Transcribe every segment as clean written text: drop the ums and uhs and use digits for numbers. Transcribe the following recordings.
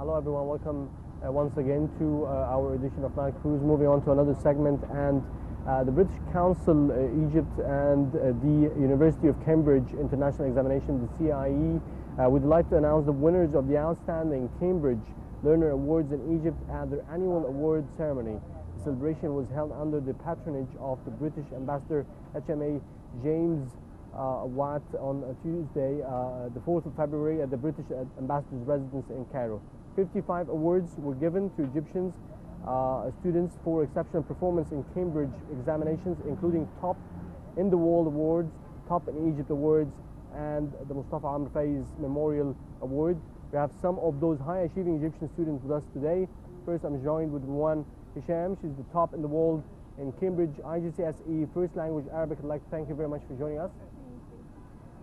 Hello everyone, welcome once again to our edition of Nile Cruise. Moving on to another segment, and the British Council, Egypt, and the University of Cambridge International Examination, the CIE, would like to announce the winners of the Outstanding Cambridge Learner Awards in Egypt at their annual award ceremony. The celebration was held under the patronage of the British Ambassador HMA James Watt on Tuesday, the 4th of February, at the British Ambassador's residence in Cairo. 55 awards were given to Egyptian students for exceptional performance in Cambridge examinations, including Top in the World Awards, Top in Egypt Awards, and the Mostafa Memorial Award. We have some of those high-achieving Egyptian students with us today. First, I'm joined with Rawan Hisham. She's the top in the world in Cambridge IGCSE First Language Arabic. I'd like to thank you very much for joining us.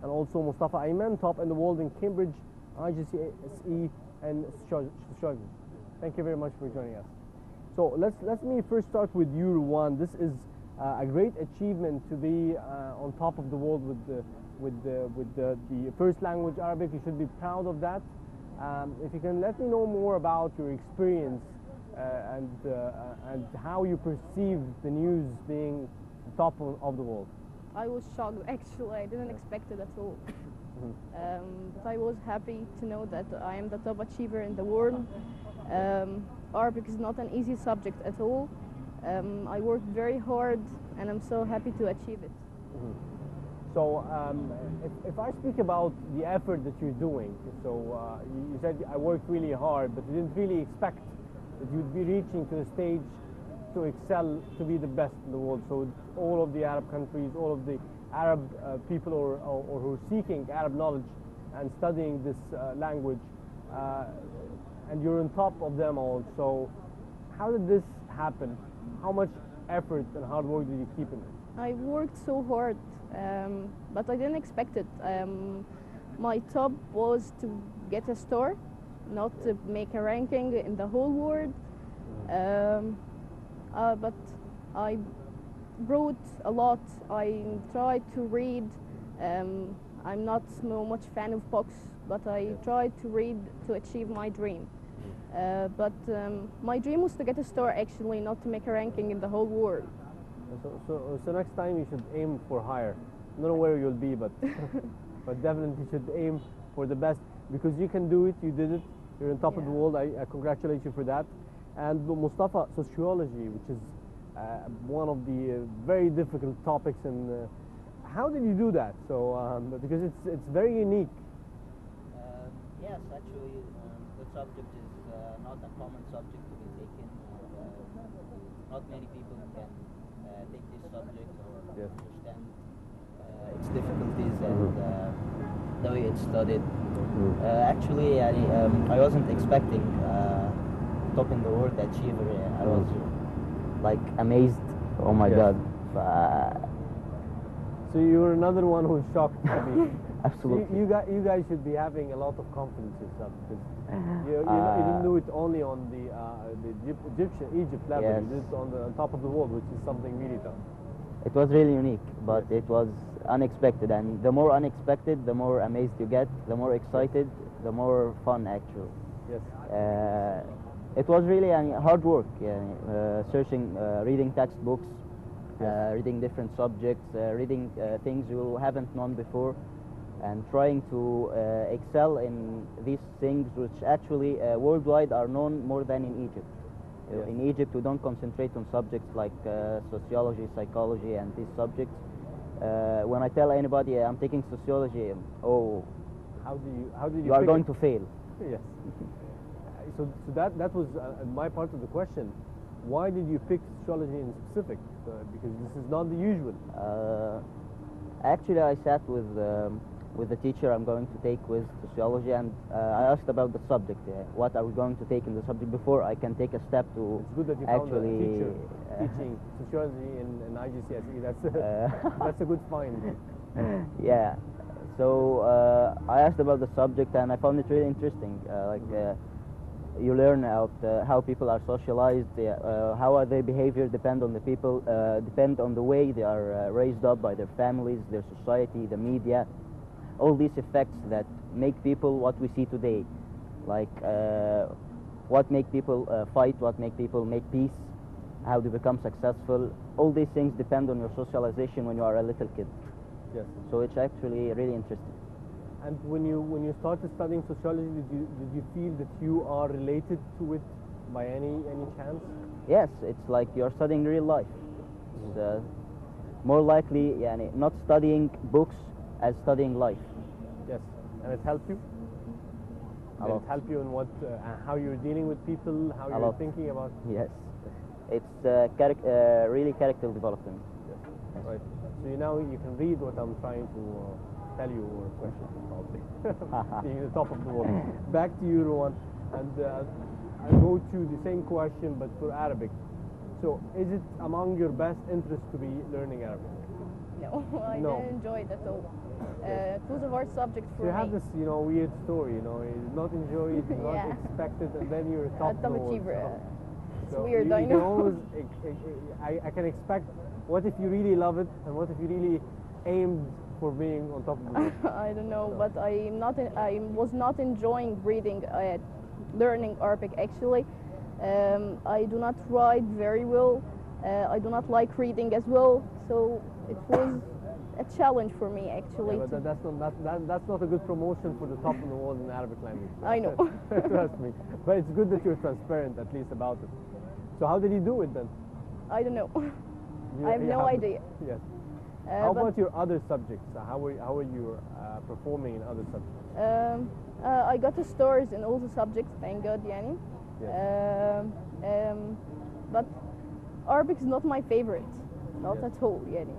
And also Mostafa Ayman, top in the world in Cambridge IGCSE and Sociology. Thank you very much for joining us. So let me first start with you, Rawan. This is a great achievement to be on top of the world with the first language Arabic. You should be proud of that. If you can let me know more about your experience and how you perceive the news being top of the world. I was shocked, actually. I didn't expect it at all. But I was happy to know that I am the top achiever in the world. Arabic is not an easy subject at all. I worked very hard, and I'm so happy to achieve it. So if I speak about the effort that you're doing, so you said I worked really hard, but you didn't really expect that you'd be reaching to the stage to excel, to be the best in the world. So all of the Arab countries, all of the Arab people or who are seeking Arab knowledge and studying this language, and you're on top of them all. So how did this happen? How much effort and hard work did you keep in it? I worked so hard, but I didn't expect it. My top was to get a star, not to make a ranking in the whole world. But I wrote a lot. I tried to read. I'm not so much fan of books, but I tried to read to achieve my dream. But my dream was to get a star, actually, not to make a ranking in the whole world. So next time you should aim for higher. I don't know where you'll be, but but definitely you should aim for the best, because you can do it. You did it. You're on top of the world. I congratulate you for that. And Mostafa, sociology, which is one of the very difficult topics, and how did you do that? So because it's very unique. Yes, actually, the subject is not a common subject to be taken. Not many people can take this subject or understand its difficulties and the way it's studied. Actually, I wasn't expecting top in the world achiever. I was like amazed. Oh my God! So you're another one who's shocked. I mean, absolutely. So you guys should be having a lot of confidence in yourself, because you didn't do it only on the Egypt level. Yes. You did it on the top of the world, which is something really tough. It was really unique, but it was unexpected, and the more unexpected, the more amazed you get, the more excited, the more fun actually. Yes. It was really hard work, searching, reading textbooks, reading different subjects, reading things you haven't known before, and trying to excel in these things which actually worldwide are known more than in Egypt. Yes. In Egypt, we don't concentrate on subjects like sociology, psychology, and these subjects. When I tell anybody I'm taking sociology, oh, how did you? You are going to fail. Yes. So that was my part of the question. Why did you pick sociology in specific? Because this is not the usual. Actually, I sat with the teacher I'm going to take with sociology, and I asked about the subject. What are we going to take in the subject before I can take a step to it's good that you actually found a teacher teaching sociology in IGCSE. That's a good find. Yeah. So I asked about the subject, and I found it really interesting. You learn about how people are socialized, how their behavior depend on the people, depend on the way they are raised up by their families, their society, the media, all these effects that make people what we see today. Like what make people fight, what make people make peace, how to become successful. All these things depend on your socialization when you are a little kid. Yes. So it's actually really interesting. And when you started studying sociology, did you feel that you are related to it by any chance? Yes, it's like you're studying real life. It's more likely not studying books as studying life. Yes. And it helped you? A Did lot. it help you in what, how you're dealing with people, how you're lot. thinking about? Yes. It's really character development. Yes. Right. So you can read what I'm trying to tell you or question probably. Being the top of the world. Back to you, Rawan, and I'll go to the same question but for Arabic. So, is it among your best interests to be learning Arabic? No, I No. didn't enjoy it at all. It was a hard subject for So you me. have this, weird story. You did not enjoy it, did not Yeah. expect it, and then you're top of the Top world. achiever. It's So weird, you, I you can know. always, I can expect. What if you really love it, and what if you really aimed for being on top of the world? I don't know, So- but I was not enjoying reading, learning Arabic actually. I do not write very well. I do not like reading as well, so it was a challenge for me actually. Yeah, but that's not a good promotion for the top of the world in Arabic language. I know. Trust me. But it's good that you're transparent at least about it. So how did you do it then? I don't know. You- I have you no haven't- idea. Yes. How But, about your other subjects? How are you performing in other subjects? I got the stars in all the subjects, thank God, yani. Yes. But Arabic is not my favorite, not Yes. at all, yani.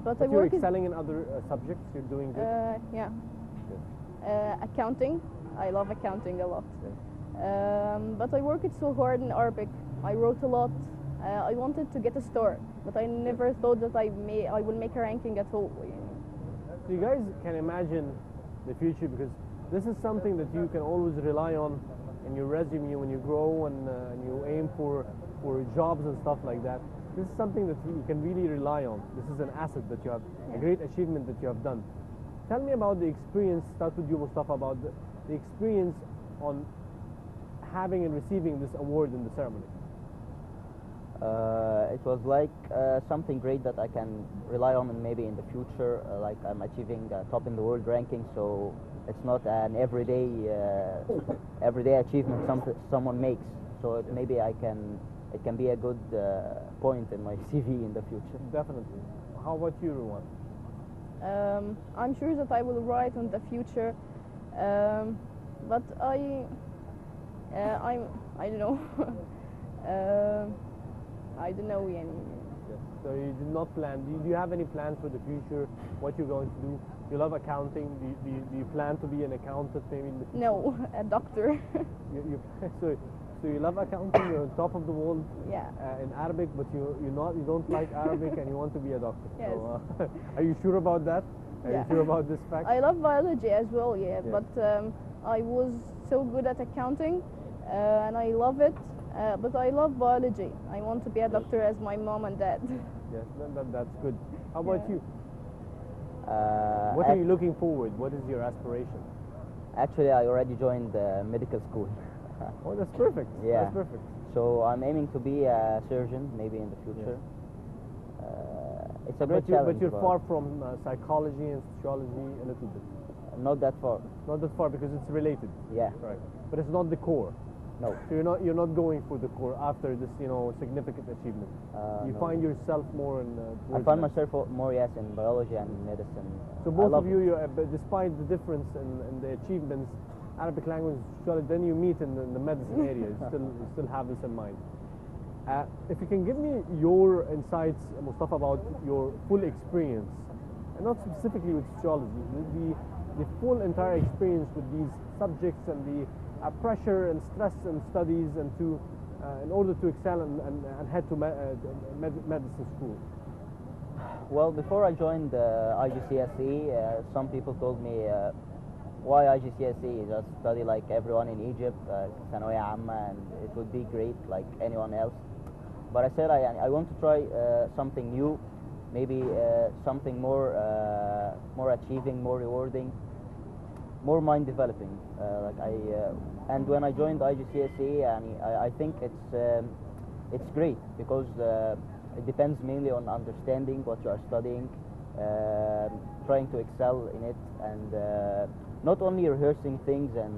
But I But you're work excelling in other subjects. You're doing good. yeah. Yes. Accounting, I love accounting a lot. Yes. But I worked so hard in Arabic. I wrote a lot. I wanted to get a star, but I never thought that I will make a ranking at all. Yani. So you guys can imagine the future, because this is something that you can always rely on in your resume when you grow and you aim for jobs and stuff like that. This is something that you can really rely on. This is an asset that you have, a great achievement that you have done. Tell me about the experience, start with you, Mostafa, about the experience on having and receiving this award in the ceremony. It was like something great that I can rely on, and maybe in the future, like I'm achieving top in the world ranking. So it's not an everyday achievement someone makes. So maybe it can be a good point in my CV in the future. Definitely. How about you, Rawan? I'm sure that I will write in the future, but I don't know. I don't know, yani. Yes. So you did not plan. Do you have any plans for the future? What you're going to do? You love accounting. Do you plan to be an accountant maybe in the future? No, a doctor. So you love accounting. You're on top of the world Yeah. in Arabic, but you don't like Arabic and you want to be a doctor. Yes. So are you sure about that? Are you Yeah. sure about this fact? I love biology as well, yeah, Yes. but I was so good at accounting and I love it, but I love biology. I want to be a doctor as my mom and dad. Yes, that's good. How about Yeah. you? What are you looking forward? What is your aspiration? Actually, I already joined medical school. Oh, that's perfect. Yeah. That's perfect. So I'm aiming to be a surgeon maybe in the future. It's a great But challenge. you're far from psychology and sociology a little bit. Not that far. Not that far because it's related. Yeah. Right. But it's not the core. No. So you're not going for the core after this significant achievement. You No. find yourself more in. I find myself more in biology and medicine. So I both love of you, but despite the difference in the achievements, Arabic language, sociology, then you meet in the medicine area. You still have this in mind. If you can give me your insights, Mostafa, about your full experience, and not specifically with sociology, the full entire experience with these subjects and the pressure and stress and studies, and in order to excel and head to medicine school. Well, before I joined IGCSE, some people told me, why IGCSE? Just study like everyone in Egypt, ثانوية عامة, and it would be great like anyone else. But I said I want to try something new, maybe something more achieving, more rewarding, more mind developing. And when I joined IGCSE, I think it's great because it depends mainly on understanding what you are studying, trying to excel in it, and not only rehearsing things and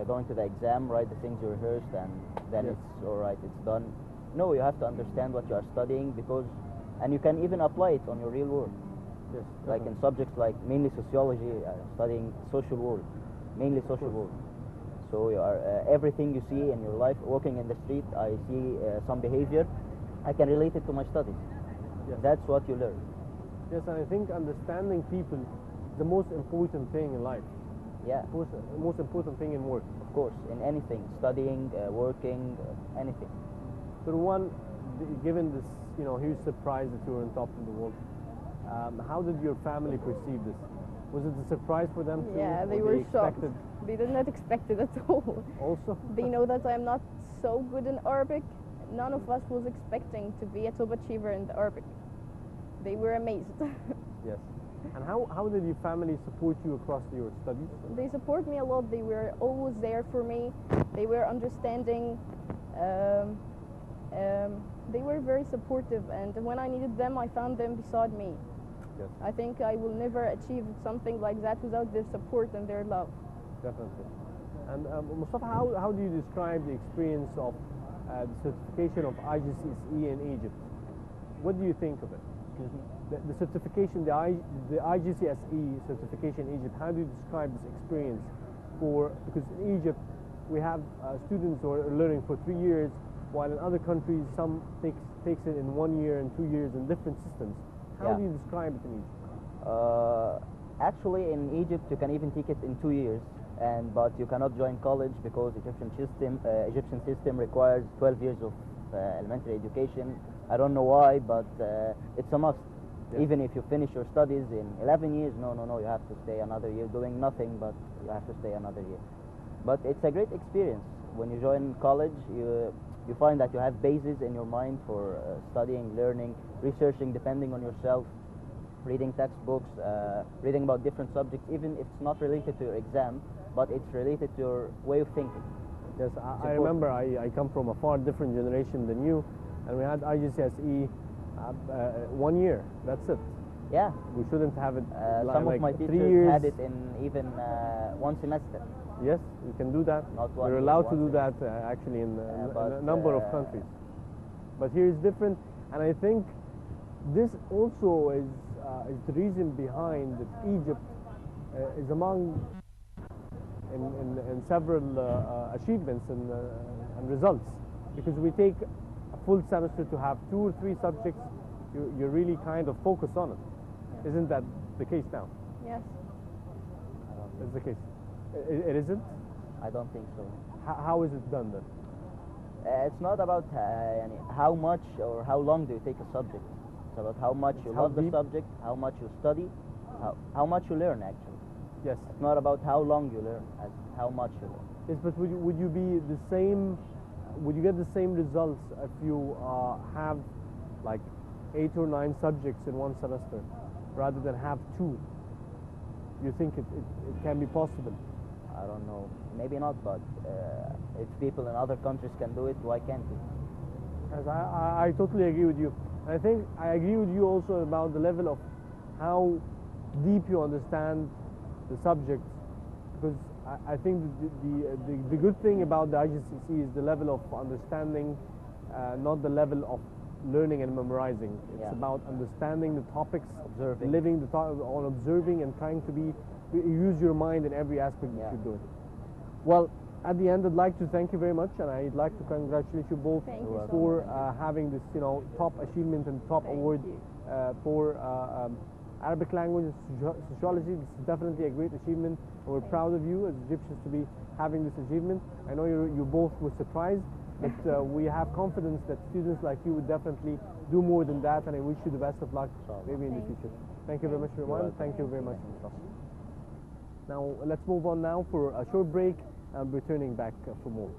going to the exam, write the things you rehearsed, and then Yes. it's all right, it's done. No, you have to understand what you are studying and you can even apply it on your real world. Yes. Like in subjects like mainly sociology, studying social world, mainly social world. So you are, everything you see in your life, walking in the street, I see some behavior, I can relate it to my studies. Yes. That's what you learn. Yes, and I think understanding people is the most important thing in life. Yeah, Most important thing in work. of course, in anything, studying, working, anything. So Rawan, given this, huge surprise that you were on top of the world, how did your family perceive this? Was it a surprise for them too? Yeah, they or were shocked. expected They did not expect it at all. also? They know that I'm not so good in Arabic. None of us was expecting to be a top achiever in the Arabic. They were amazed. Yes. And how did your family support you across your studies? They support me a lot. They were always there for me. They were understanding. They were very supportive, and when I needed them, I found them beside me. Yes, I think I will never achieve something like that without their support and their love. definitely. And Mostafa, how do you describe the experience of the certification of IGCSE in Egypt? What do you think of it? Excuse me? The certification, the IGCSE certification in Egypt, how do you describe this experience because in Egypt we have students who are learning for 3 years, while in other countries some takes it in 1 year and 2 years in different systems. How Yeah. do you describe it in Egypt? Actually, in Egypt, you can even take it in 2 years, but you cannot join college because Egyptian system requires 12 years of elementary education. I don't know why, but it's a must. Yes. Even if you finish your studies in 11 years, no, you have to stay another year doing nothing, but you have to stay another year. But it's a great experience. When you join college, you find that you have bases in your mind for studying, learning, researching, depending on yourself, reading textbooks, reading about different subjects, even if it's not related to your exam, but it's related to your way of thinking. Yes, I remember I come from a far different generation than you, and we had IGCSE 1 year. That's it. Yeah. We shouldn't have it Some like of my 3 teachers years. had it in even 1 semester. Yes, you can do that. Not 1 You're year, allowed to 1 do that actually in but, a number of countries. But here is different, and I think this also is the reason behind that Egypt is among in several achievements and results, because we take a full semester to have 2 or 3 subjects. You really kind of focus on it. Isn't that the case now? Yes. It's the case. It isn't? I don't think so. How is it done then? It's not about how much or how long do you take a subject. It's about how much you How love the deep? subject, how much you study, how much you learn actually. Yes. It's not about how long you learn, as how much you learn. Yes, but would you be the same? Would you get the same results if you have like 8 or 9 subjects in 1 semester, rather than have 2? You think it can be possible? I don't know. Maybe not, but if people in other countries can do it, why can't we? As I totally agree with you. I think I agree with you also about the level of how deep you understand the subject, because I think the good thing about the IGCSE is the level of understanding, not the level of learning and memorizing. It's Yeah. about understanding the topics, Observing. living the on observing and trying to use your mind in every aspect that Yeah. you're doing. Well, at the end, I'd like to thank you very much, and I'd like to congratulate you both Thank you so for much. having this, top achievement and top Thank award you. for Arabic language and sociology. This is definitely a great achievement, and we're proud of you as Egyptians to be having this achievement. I know you both were surprised, but we have confidence that students like you would definitely do more than that, and I wish you the best of luck maybe in the Thank future. you. Thank you very much, You're everyone. welcome. Thank you very much. Thank you. Now let's move on now for a short break and returning back for more.